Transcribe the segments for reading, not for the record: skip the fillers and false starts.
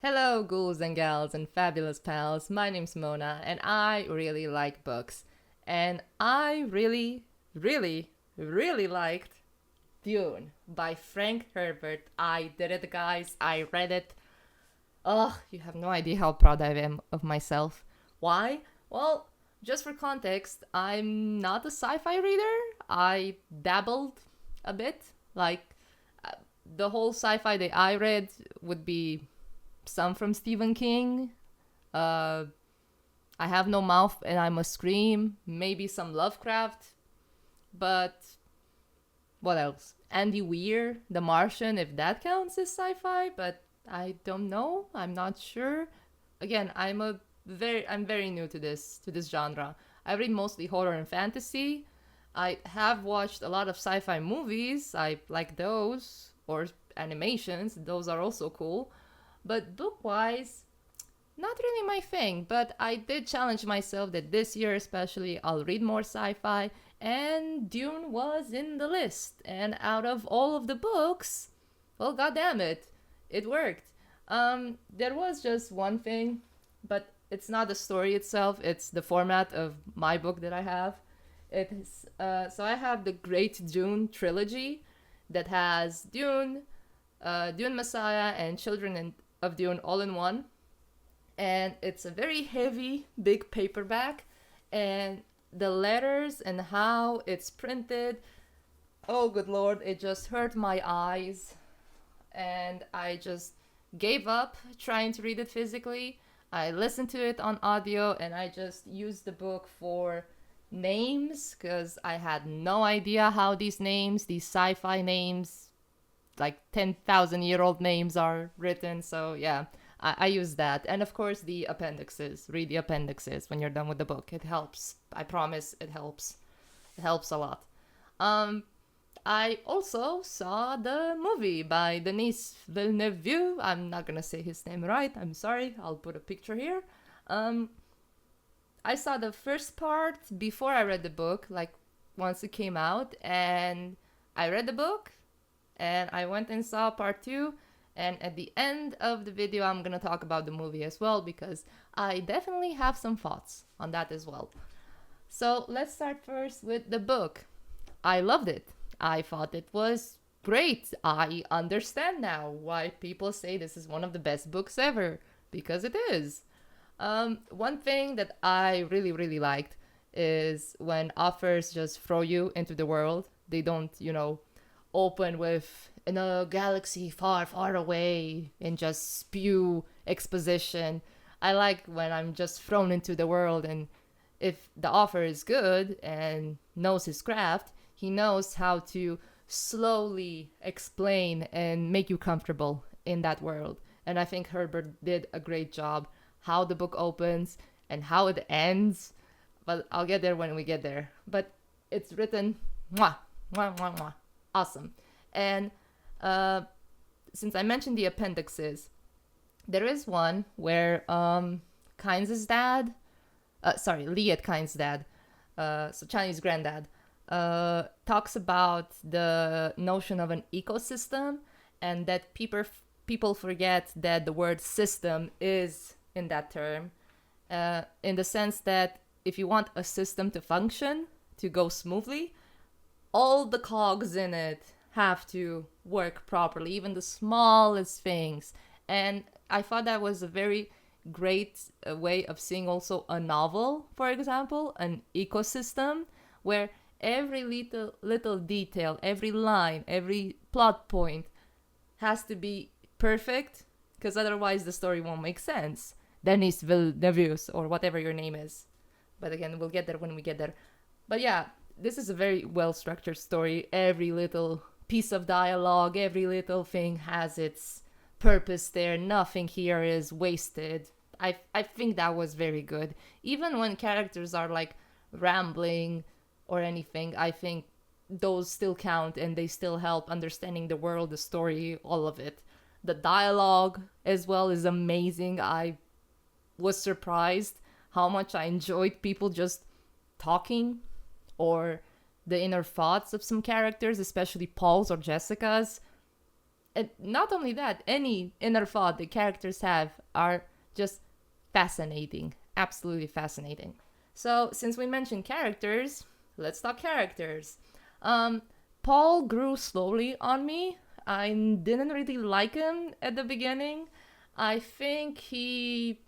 Hello, ghouls and gals and fabulous pals. My name's Mona, and I really like books. And I really liked Dune by Frank Herbert. I did it, guys. I read it. Oh, you have no idea how proud I am of myself. Why? Well, just for context, I'm not a sci fi reader. I dabbled a bit. Like, uh, the whole sci fi that I read would be some from Stephen King. Uh, I have no mouth and I must scream. Maybe some Lovecraft, but what else? Andy Weir, The Martian, if that counts as sci-fi, but I don't know. I'm not sure. Again, I'm very new to this genre. I read mostly horror and fantasy. I have watched a lot of sci-fi movies. I like those or animations. Those are also cool. But book wise, not really my thing. But I did challenge myself that this year, especially, I'll read more sci fi. And Dune was in the list. And out of all of the books, well, goddamn it, it worked. There was just one thing, but it's not the story itself, it's the format of my book that I have. So I have the Great Dune trilogy that has Dune Messiah, and of Dune all in one. And it's a very heavy, big paperback. And the letters and how it's printed, oh, good lord, it just hurt my eyes. And I just gave up trying to read it physically. I listened to it on audio and I just used the book for names because I had no idea how these sci fi names, like 10,000-year-old names are written. So yeah, I use that. And of course, the appendixes. Read the appendixes when you're done with the book. It helps. I promise it helps. It helps a lot. Um, I also saw the movie by Denis Villeneuve. I'm not gonna say his name right. I'm sorry. I'll put a picture here. Um, I saw the first part before I read the book, like once it came out, and I read the book and I went and saw part two. And at the end of the video, I'm gonna talk about the movie as well because I definitely have some thoughts on that as well. So let's start first with the book. I loved it. I thought it was great. I understand now why people say this is one of the best books ever because it is. One thing that I really liked is when authors just throw you into the world. They don't, open with in a galaxy far away and just spew exposition. I like when I'm just thrown into the world, and if the author is good and knows his craft, he knows how to slowly explain and make you comfortable in that world. And I think Herbert did a great job how the book opens and how it ends. But I'll get there when we get there. But it's written mwah, mwah, mwah, mwah. Awesome. And since I mentioned the appendixes, there is one where Kynes' dad, Liet Kynes' dad, so Chinese granddad, talks about the notion of an ecosystem and that people forget that the word system is in that term, in the sense that if you want a system to function, to go smoothly, all the cogs in it have to work properly, even the smallest things. And I thought that was a very great way of seeing also a novel, for example, an ecosystem where every little detail, every line, every plot point has to be perfect because otherwise the story won't make sense. Denis Villeneuve or whatever your name is. But again, we'll get there when we get there. But yeah, this is a very well structured story. Every little piece of dialogue, every little thing has its purpose there. Nothing here is wasted. I think that was very good. Even when characters are like rambling or anything, I think those still count and they still help understanding the world, the story, all of it. The dialogue as well is amazing. I was surprised how much I enjoyed people just talking or the inner thoughts of some characters, especially Paul's or Jessica's. And not only that, any inner thought the characters have are just fascinating. Absolutely fascinating. So, since we mentioned characters, let's talk characters. Um, Paul grew slowly on me. I didn't really like him at the beginning. I think he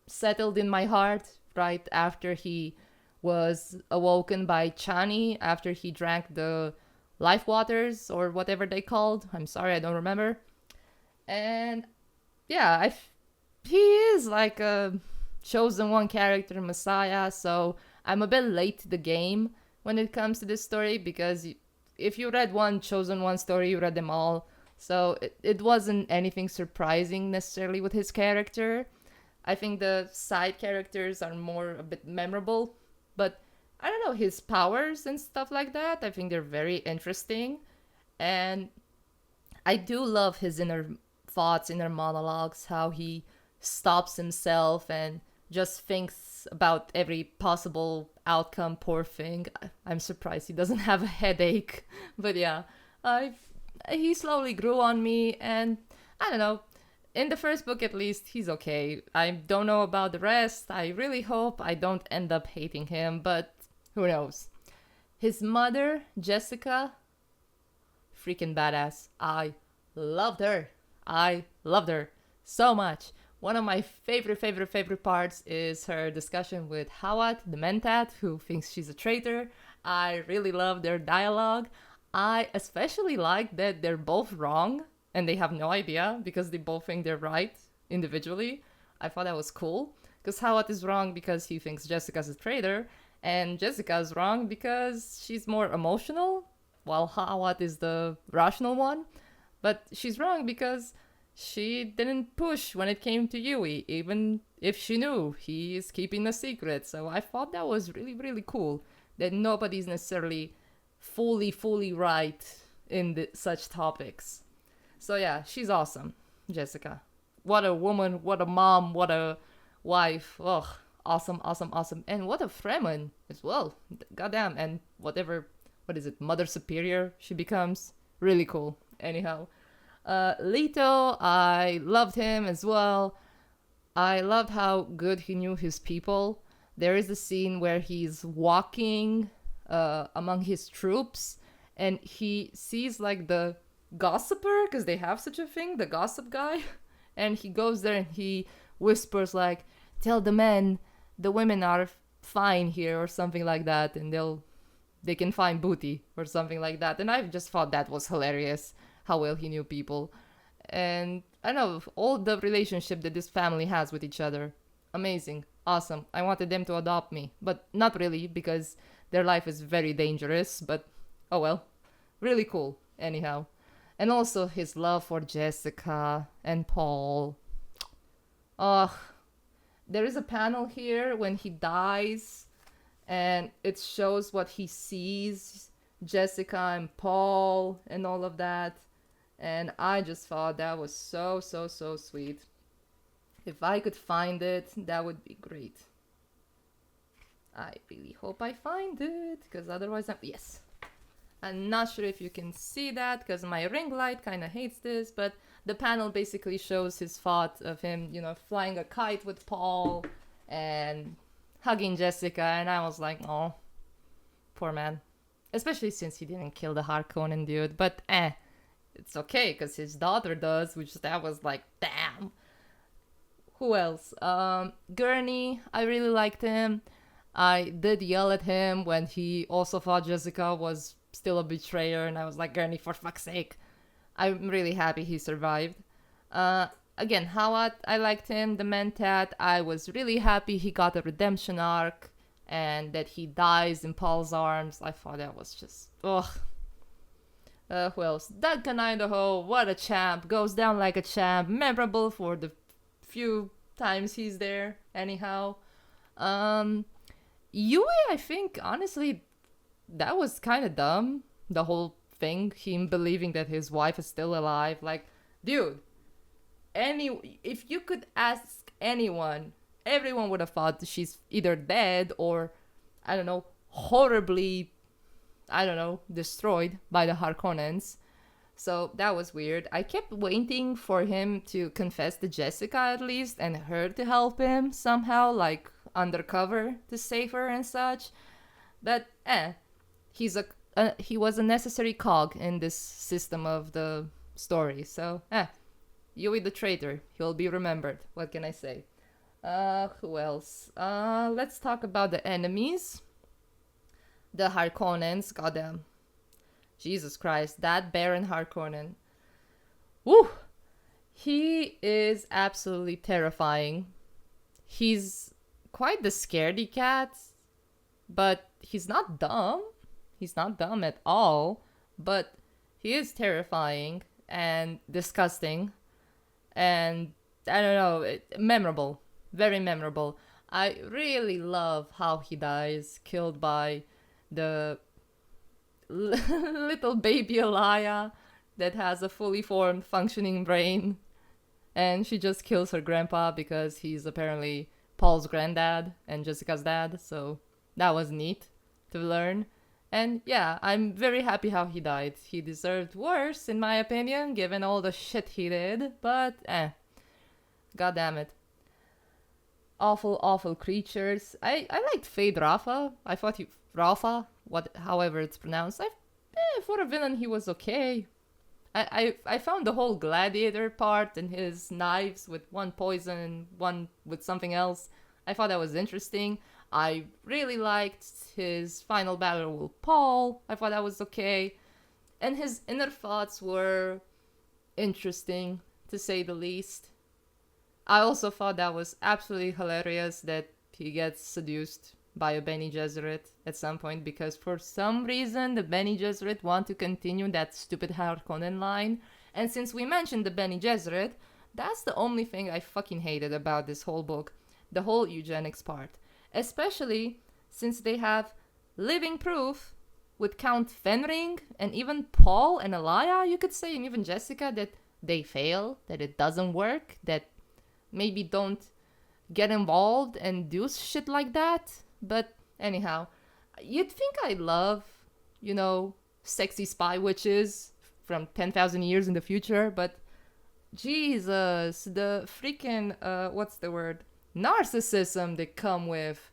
settled in my heart right after he was awoken by Chani, after he drank the life waters or whatever they called. I'm sorry, I don't remember. And yeah, he is like a chosen one character messiah, so I'm a bit late to the game when it comes to this story, because if you read one chosen one story, you read them all. So it wasn't anything surprising necessarily with his character. I think the side characters are more a bit memorable, but I don't know, his powers and stuff like that, I think they're very interesting. And I do love his inner thoughts, inner monologues, how he stops himself and just thinks about every possible outcome. Poor thing. I'm surprised he doesn't have a headache. But yeah, he slowly grew on me, and I don't know. In the first book, at least, he's okay. I don't know about the rest. I really hope I don't end up hating him, but who knows. His mother, Jessica, freaking badass. I loved her. I loved her so much. One of my favorite parts is her discussion with Hawat, the Mentat, who thinks she's a traitor. I really love their dialogue. I especially like that they're both wrong and they have no idea because they both think they're right individually. I thought that was cool, because Hawat is wrong because he thinks Jessica's a traitor, and Jessica's wrong because she's more emotional, while Hawat is the rational one. But she's wrong because she didn't push when it came to Yui, even if she knew he is keeping a secret. So I thought that was really cool, that nobody's necessarily fully right in such topics. So yeah, she's awesome, Jessica. What a woman, what a mom, what a wife. Ugh, awesome. And what a Fremen as well. Goddamn, and what is it, Mother Superior she becomes. Really cool. Anyhow, Leto, I loved him as well. I loved how good he knew his people. There is a scene where he's walking among his troops, and he sees like the gossiper, because they have such a thing, the gossip guy, and he goes there and he whispers like, "Tell the men the women are fine here," or something like that, and they can find booty or something like that. And I just thought that was hilarious, how well he knew people. And I know all the relationship that this family has with each other, amazing, awesome. I wanted them to adopt me, but not really, because their life is very dangerous. But oh well, really cool anyhow. And also his love for Jessica and Paul. Ugh. There is a panel here when he dies, and it shows what he sees, Jessica and Paul and all of that. And I just thought that was so sweet. If I could find it, that would be great. I really hope I find it, because otherwise yes. I'm not sure if you can see that, because my ring light kind of hates this, but the panel basically shows his thought of him, flying a kite with Paul and hugging Jessica, and I was like, oh, poor man. Especially since he didn't kill the Harkonnen dude, but it's okay, because his daughter does, which that was like, damn. Who else? Gurney, I really liked him. I did yell at him when he also thought Jessica was still a betrayer, and I was like, Gurney, for fuck's sake. I'm really happy he survived. Again, Hawat, I liked him. The Mentat, I was really happy he got a redemption arc and that he dies in Paul's arms. I thought that was just, ugh. Who else? Duncan Idaho, what a champ. Goes down like a champ. Memorable for the few times he's there, anyhow. Yui, I think, honestly, that was kind of dumb. The whole thing, him believing that his wife is still alive. Like, dude, if you could ask anyone, everyone would have thought she's either dead or, I don't know, horribly, destroyed by the Harkonnens. So that was weird. I kept waiting for him to confess to Jessica at least and her to help him somehow, like undercover to save her and such. But he was a necessary cog in this system of the story. So Yui the traitor, he'll be remembered. What can I say? Who else? Let's talk about the enemies. The Harkonnens, goddamn. Jesus Christ, that Baron Harkonnen. Woo! He is absolutely terrifying. He's quite the scaredy cat, but he's not dumb. He's not dumb at all, but he is terrifying and disgusting and I don't know, memorable. Very memorable. I really love how he dies, killed by the little baby Elia that has a fully formed functioning brain, and she just kills her grandpa because he's apparently Paul's granddad and Jessica's dad. So that was neat to learn. And yeah, I'm very happy how he died. He deserved worse, in my opinion, given all the shit he did, but god damn it. Awful, awful creatures. I liked Fade Rafa. I thought Rafa, however it's pronounced. For a villain, he was okay. I found the whole gladiator part and his knives with one poison and one with something else. I thought that was interesting. I really liked his final battle with Paul. I thought that was okay. And his inner thoughts were interesting, to say the least. I also thought that was absolutely hilarious that he gets seduced by a Bene Gesserit at some point, because for some reason the Bene Gesserit want to continue that stupid Harkonnen line. And since we mentioned the Bene Gesserit, that's the only thing I fucking hated about this whole book. The whole eugenics part. Especially since they have living proof with Count Fenring and even Paul and Elia, you could say, and even Jessica, that they fail, that it doesn't work, that maybe don't get involved and do shit like that. But anyhow, you'd think I love, sexy spy witches from 10,000 years in the future, but Jesus, the freaking, what's the word? Narcissism they come with.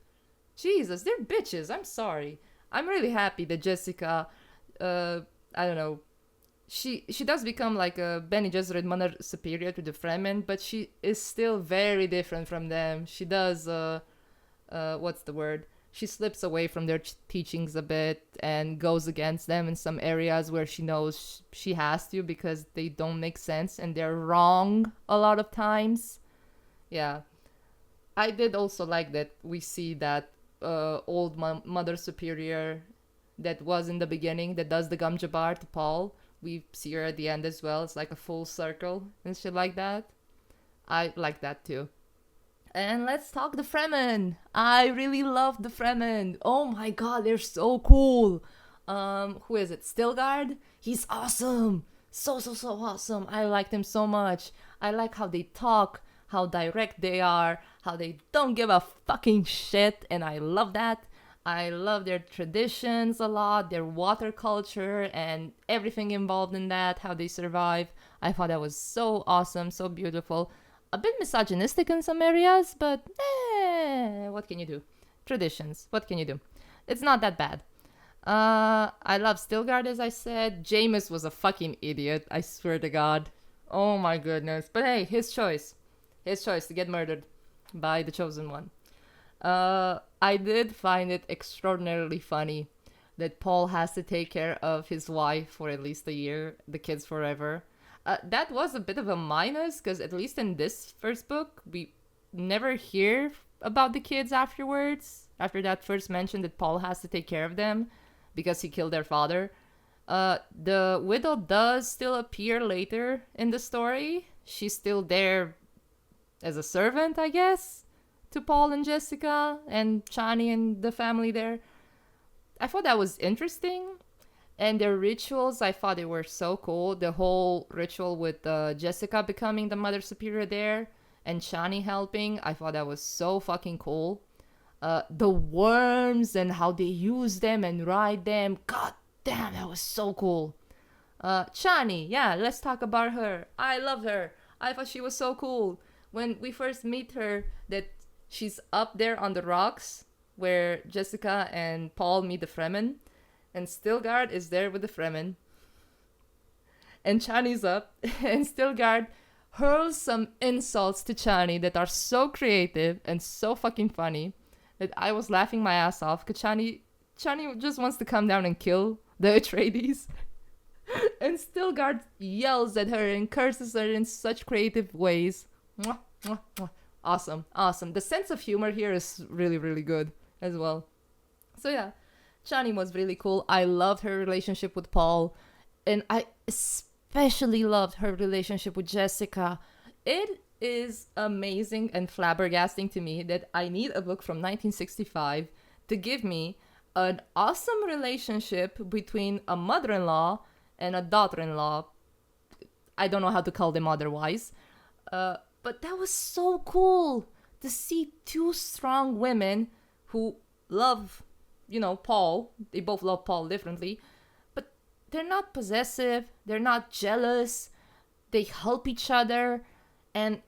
Jesus, they're bitches. I'm sorry. I'm really happy that Jessica, I don't know, she does become like a Bene Gesserit mother superior to the Fremen, but she is still very different from them. She does, what's the word? She slips away from their teachings a bit and goes against them in some areas where she knows she has to because they don't make sense and they're wrong a lot of times. Yeah. I did also like that we see that old mother superior that was in the beginning that does the Gum Jabbar to Paul. We see her at the end as well. It's like a full circle and shit like that. I like that too. And let's talk the Fremen. I really love the Fremen. Oh my god, they're so cool. Who is it? Stilgard? He's awesome. So awesome. I liked him so much. I like how they talk, how direct they are, how they don't give a fucking shit, and I love that. I love their traditions a lot, their water culture, and everything involved in that, how they survive. I thought that was so awesome, so beautiful. A bit misogynistic in some areas, but what can you do? Traditions, what can you do? It's not that bad. I love Stilgard, as I said. Jameis was a fucking idiot, I swear to God. Oh my goodness. But hey, his choice. His choice to get murdered by the Chosen One. I did find it extraordinarily funny that Paul has to take care of his wife for at least a year, the kids forever. That was a bit of a minus, because at least in this first book, we never hear about the kids afterwards, after that first mention that Paul has to take care of them because he killed their father. The widow does still appear later in the story. She's still there as a servant, I guess, to Paul and Jessica and Chani and the family there. I thought that was interesting. And their rituals, I thought they were so cool. The whole ritual with Jessica becoming the Mother Superior there and Chani helping, I thought that was so fucking cool. The worms and how they use them and ride them, god damn, that was so cool. Chani, yeah, let's talk about her. I love her. I thought she was so cool. When we first meet her, that she's up there on the rocks where Jessica and Paul meet the Fremen, and Stilgard is there with the Fremen, and Chani's up, and Stilgard hurls some insults to Chani that are so creative and so fucking funny that I was laughing my ass off because Chani just wants to come down and kill the Atreides. And Stilgard yells at her and curses her in such creative ways. Mwah, mwah, mwah. Awesome, awesome. The sense of humor here is really, really good as well. So yeah, Chani was really cool. I loved her relationship with Paul, and I especially loved her relationship with Jessica. It is amazing and flabbergasting to me that I need a book from 1965 to give me an awesome relationship between a mother-in-law and a daughter-in-law. I don't know how to call them otherwise. But that was so cool to see two strong women who love, Paul. They both love Paul differently. But they're not possessive. They're not jealous. They help each other. And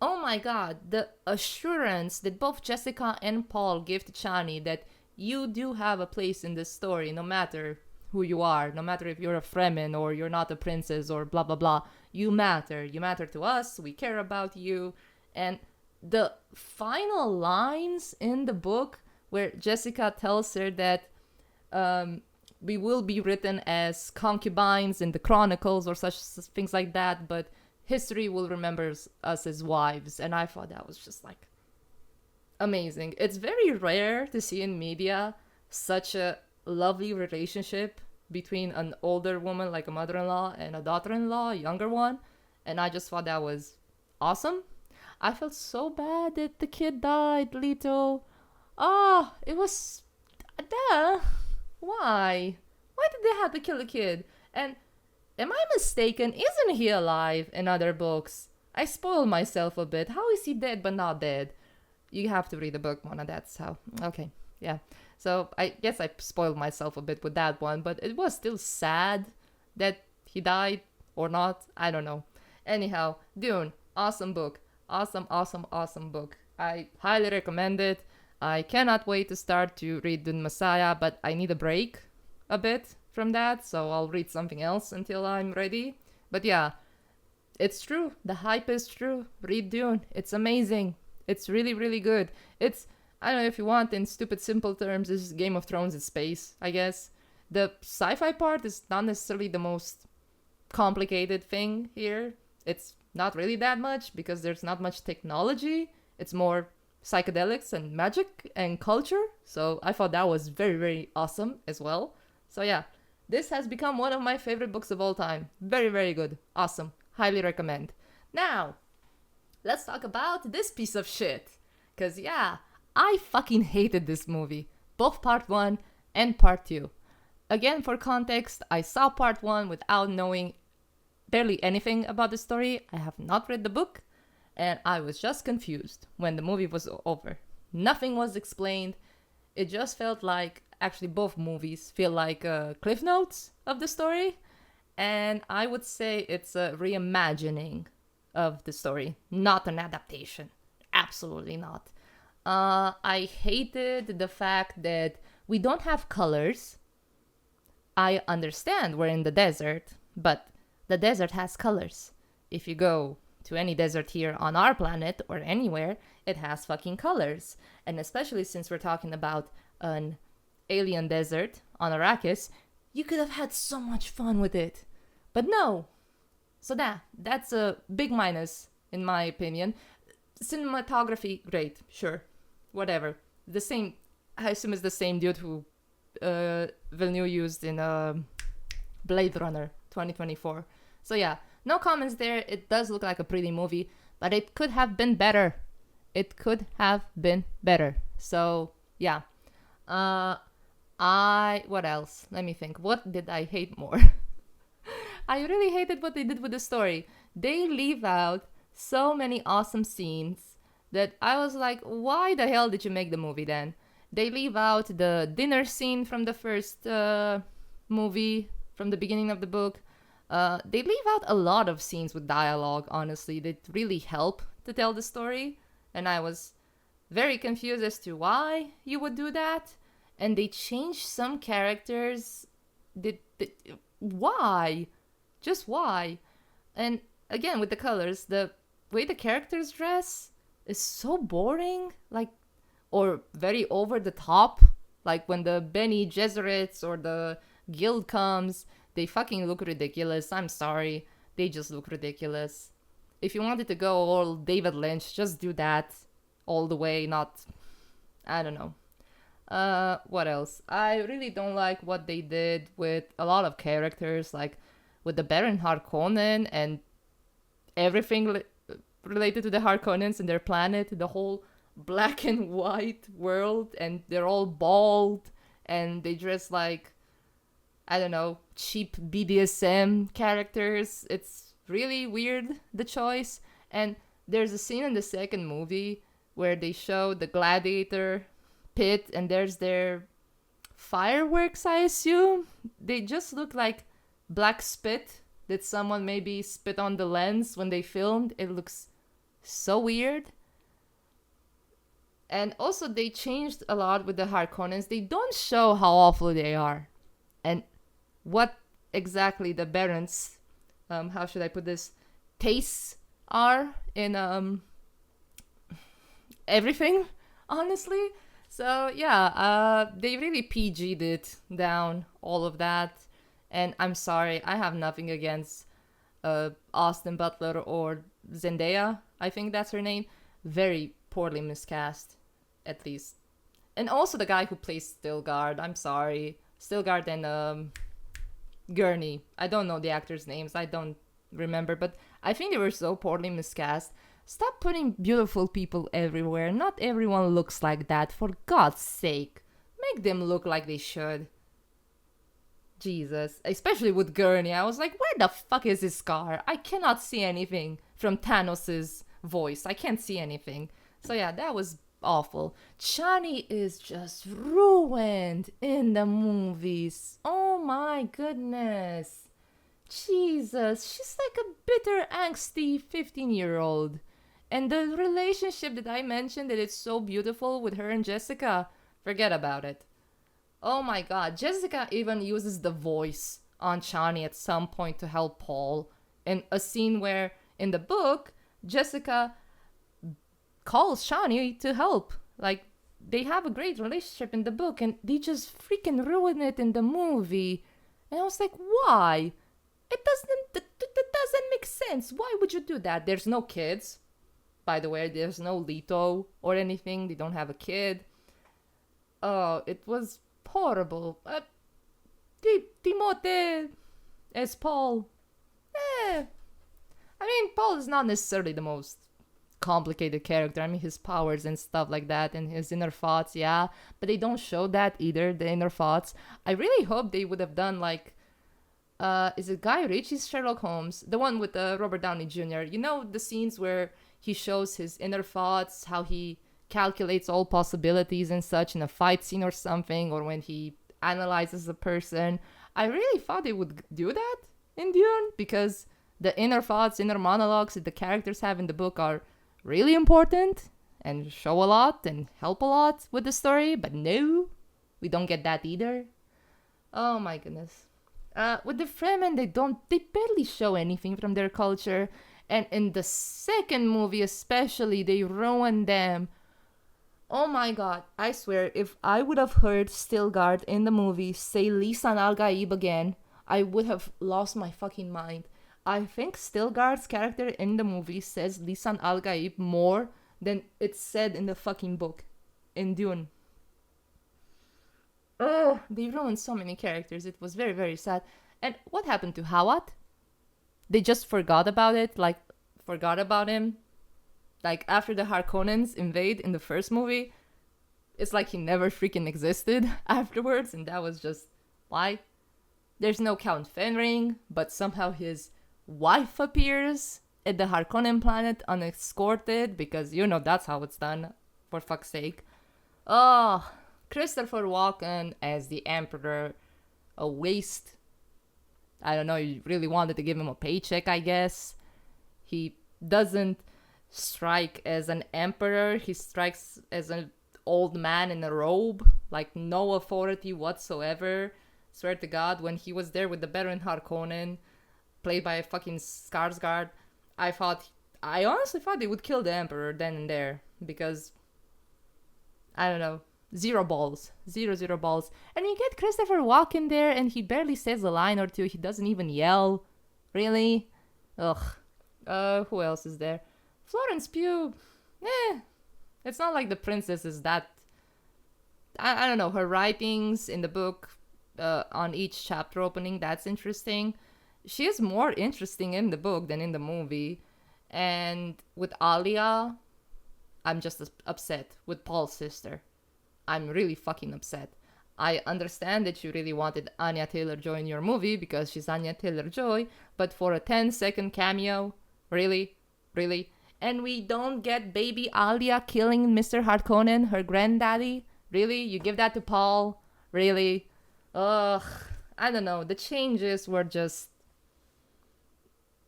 oh my god, the assurance that both Jessica and Paul give to Chani that you do have a place in this story, no matter who you are, no matter if you're a Fremen or you're not a princess or blah blah blah. You matter to us, we care about you. And the final lines in the book where Jessica tells her that we will be written as concubines in the chronicles or such things like that, but history will remember us as wives. And I thought that was just like amazing. It's very rare to see in media such a lovely relationship between an older woman like a mother-in-law and a daughter-in-law, a younger one, and I just thought that was awesome. I felt so bad that the kid died, Leto. It was... Why? Why did they have to kill the kid? And am I mistaken? Isn't he alive in other books? I spoiled myself a bit. How is he dead but not dead? You have to read the book, Mona. That's how... Okay, yeah. So I guess I spoiled myself a bit with that one, but it was still sad that he died or not. I don't know. Anyhow, Dune, awesome book. Awesome, awesome, awesome book. I highly recommend it. I cannot wait to start to read Dune Messiah, but I need a break a bit from that, so I'll read something else until I'm ready. But yeah, it's true. The hype is true. Read Dune. It's amazing. It's really, really good. It's... I don't know if you want, in stupid simple terms, it's Game of Thrones in space, I guess. The sci-fi part is not necessarily the most complicated thing here. It's not really that much because there's not much technology. It's more psychedelics and magic and culture. So I thought that was very, very awesome as well. So yeah, this has become one of my favorite books of all time. Very, very good. Awesome. Highly recommend. Now, let's talk about this piece of shit. Because yeah, I fucking hated this movie, both part 1 and part 2. Again, for context, I saw part 1 without knowing barely anything about the story. I have not read the book, and I was just confused when the movie was over. Nothing was explained. It just felt like, actually both movies feel like cliff notes of the story, and I would say it's a reimagining of the story, not an adaptation. Absolutely not. I hated the fact that we don't have colors. I understand we're in the desert, but the desert has colors. If you go to any desert here on our planet or anywhere, it has fucking colors. And especially since we're talking about an alien desert on Arrakis, you could have had so much fun with it. But no. So that's a big minus, in my opinion. Cinematography, great, sure. Whatever. The same, I assume it's the same dude who Villeneuve used in Blade Runner 2024. So yeah, no comments there. It does look like a pretty movie, but it could have been better. It could have been better. So yeah. What else? Let me think. What did I hate more? I really hated what they did with the story. They leave out so many awesome scenes that I was like, why the hell did you make the movie then? They leave out the dinner scene from the first movie, from the beginning of the book. They leave out a lot of scenes with dialogue, honestly, that really help to tell the story. And I was very confused as to why you would do that. And they changed some characters. Why? Just why? And again, with the colors, the way the characters dress is so boring. Like, or very over the top. Like when the Bene Gesserits or the guild comes, they fucking look ridiculous. I'm sorry. They just look ridiculous. If you wanted to go all David Lynch, just do that all the way, not... I don't know. What else? I really don't like what they did with a lot of characters, like with the Baron Harkonnen and everything related to the Harkonnens and their planet, the whole black and white world, and they're all bald, and they dress like, I don't know, cheap BDSM characters. It's really weird, the choice. And there's a scene in the second movie where they show the gladiator pit, and there's their fireworks, I assume. They just look like black spit that someone maybe spit on the lens when they filmed. It looks so weird. And also they changed a lot with the Harkonnens. They don't show how awful they are and what exactly the Barons, how should I put this, tastes are in everything, honestly. So yeah, they really PG'd it down, all of that. And I'm sorry, I have nothing against Austin Butler or Zendaya, I think that's her name. Very poorly miscast, at least. And also the guy who plays Stilgard, I'm sorry. Stilgard and Gurney. I don't know the actors' names, I don't remember, but I think they were so poorly miscast. Stop putting beautiful people everywhere. Not everyone looks like that, for God's sake. Make them look like they should. Jesus. Especially with Gurney. I was like, where the fuck is his scar? I cannot see anything from Thanos' voice. I can't see anything. So yeah, that was awful. Chani is just ruined in the movies. Oh my goodness. Jesus. She's like a bitter, angsty 15-year-old. And the relationship that I mentioned that it's so beautiful with her and Jessica, forget about it. Oh my god, Jessica even uses the voice on Chani at some point to help Paul. In a scene where, in the book, Jessica calls Chani to help. Like, they have a great relationship in the book, and they just freaking ruin it in the movie. And I was like, why? It doesn't make sense. Why would you do that? There's no kids. By the way, there's no Leto or anything. They don't have a kid. Oh, it was horrible. Timothée as Paul. I mean, Paul is not necessarily the most complicated character. I mean, his powers and stuff like that and his inner thoughts, yeah. But they don't show that either, the inner thoughts. I really hope they would have done like... is it Guy Ritchie's Sherlock Holmes? The one with Robert Downey Jr. You know, the scenes where he shows his inner thoughts, how he calculates all possibilities and such in a fight scene or something, or when he analyzes a person. I really thought they would do that in Dune, because the inner thoughts, inner monologues that the characters have in the book are really important and show a lot and help a lot with the story, but no, we don't get that either. Oh my goodness. With the Fremen, they barely show anything from their culture, and in the second movie especially, they ruin them. Oh my god, I swear, if I would have heard Stilgard in the movie say Lisan Al-Gaib again, I would have lost my fucking mind. I think Stilgard's character in the movie says Lisan Al-Gaib more than it's said in the fucking book, in Dune. Oh, they ruined so many characters. It was very, very sad. And what happened to Hawat? They just forgot about it, like, forgot about him. Like, after the Harkonnens invade in the first movie, it's like he never freaking existed afterwards, and that was just... why? There's no Count Fenring, but somehow his wife appears at the Harkonnen planet unescorted, because, you know, that's how it's done, for fuck's sake. Oh, Christopher Walken as the Emperor, a waste. I don't know, he really wanted to give him a paycheck, I guess. He doesn't strike as an emperor, he strikes as an old man in a robe, like no authority whatsoever. Swear to God, when he was there with the Baron Harkonnen, played by a fucking Skarsgård, I honestly thought they would kill the Emperor then and there, because, I don't know, zero balls. Zero balls. And you get Christopher Walken there, and he barely says a line or two, he doesn't even yell. Really? Ugh. Who else is there? Florence Pugh, it's not like the princess is that, I don't know, her writings in the book, on each chapter opening, that's interesting. She is more interesting in the book than in the movie. And with Alia, I'm just upset. With Paul's sister, I'm really fucking upset. I understand that you really wanted Anya Taylor-Joy in your movie because she's Anya Taylor-Joy, but for a 10-second cameo, really? And we don't get baby Alia killing Mr. Harkonnen, her granddaddy? Really? You give that to Paul? Really? Ugh, I don't know. The changes were just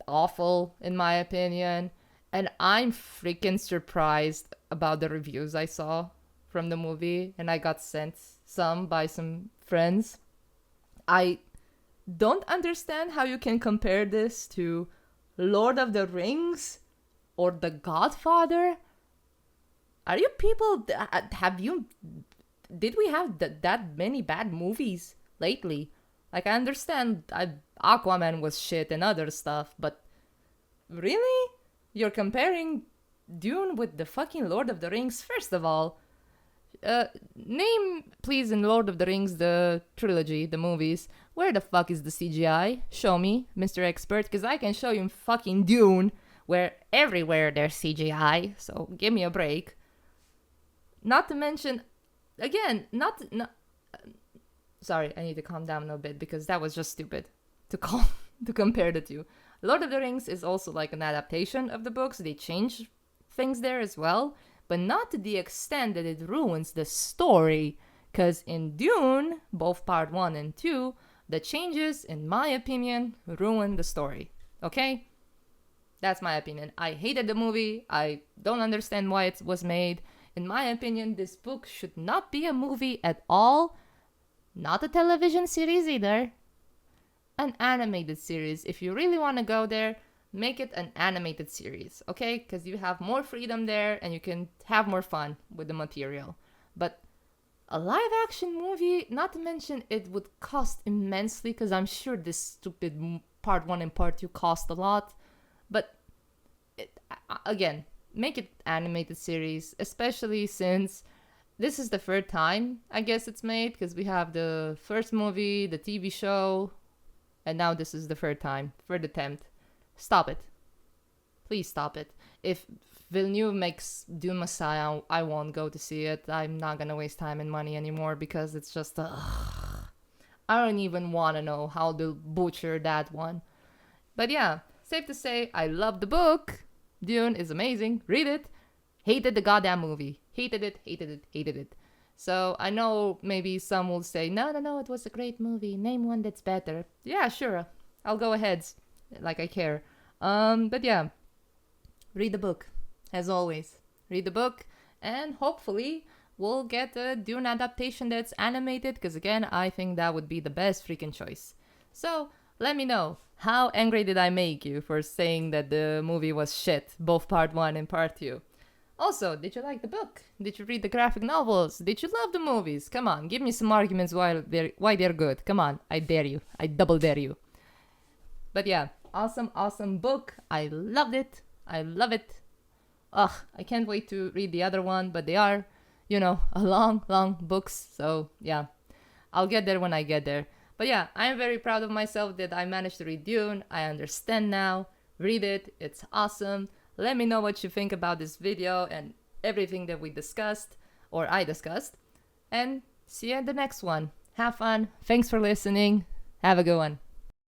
awful, in my opinion. And I'm freaking surprised about the reviews I saw from the movie. And I got sent some by some friends. I don't understand how you can compare this to Lord of the Rings or The Godfather. Are you people, did we have that many bad movies lately? Like, I understand Aquaman was shit and other stuff, but really? You're comparing Dune with the fucking Lord of the Rings? First of all, name, please, in Lord of the Rings, the trilogy, the movies, where the fuck is the CGI? Show me, Mr. Expert, because I can show you in fucking Dune, where everywhere there's CGI, so give me a break. Not to mention, again, sorry, I need to calm down a bit because that was just stupid to compare the two. Lord of the Rings is also like an adaptation of the books. They change things there as well, but not to the extent that it ruins the story. Because in Dune, both part 1 and 2, the changes, in my opinion, ruin the story. Okay? That's my opinion. I hated the movie. I don't understand why it was made. In my opinion, this book should not be a movie at all. Not a television series either. An animated series. If you really want to go there, make it an animated series, okay? Because you have more freedom there and you can have more fun with the material. But a live action movie, not to mention it would cost immensely, because I'm sure this stupid part 1 and part 2 cost a lot. But again, make it animated series, especially since this is the third time I guess it's made, because we have the first movie, the TV show, and now this is the third attempt. Stop it. Please stop it. If Villeneuve makes Dune Messiah, I won't go to see it. I'm not gonna waste time and money anymore, because it's just I don't even want to know how they'll butcher that one. But yeah, safe to say, I love the book. Dune is amazing. Read it. Hated the goddamn movie. Hated it. So I know maybe some will say, no, it was a great movie. Name one that's better. Yeah, sure. I'll go ahead. Like I care. But yeah, read the book. As always, read the book. And hopefully we'll get a Dune adaptation that's animated. Because again, I think that would be the best freaking choice. So let me know. How angry did I make you for saying that the movie was shit? Both part 1 and part 2. Also, did you like the book? Did you read the graphic novels? Did you love the movies? Come on, give me some arguments why they're good. Come on, I dare you. I double dare you. But yeah, awesome book. I loved it. I love it. Ugh, I can't wait to read the other one, but they are, a long books. So yeah, I'll get there when I get there. But yeah, I'm very proud of myself that I managed to read Dune. I understand now. Read it. It's awesome. Let me know what you think about this video and everything that we discussed, or I discussed. And see you at the next one. Have fun. Thanks for listening. Have a good one.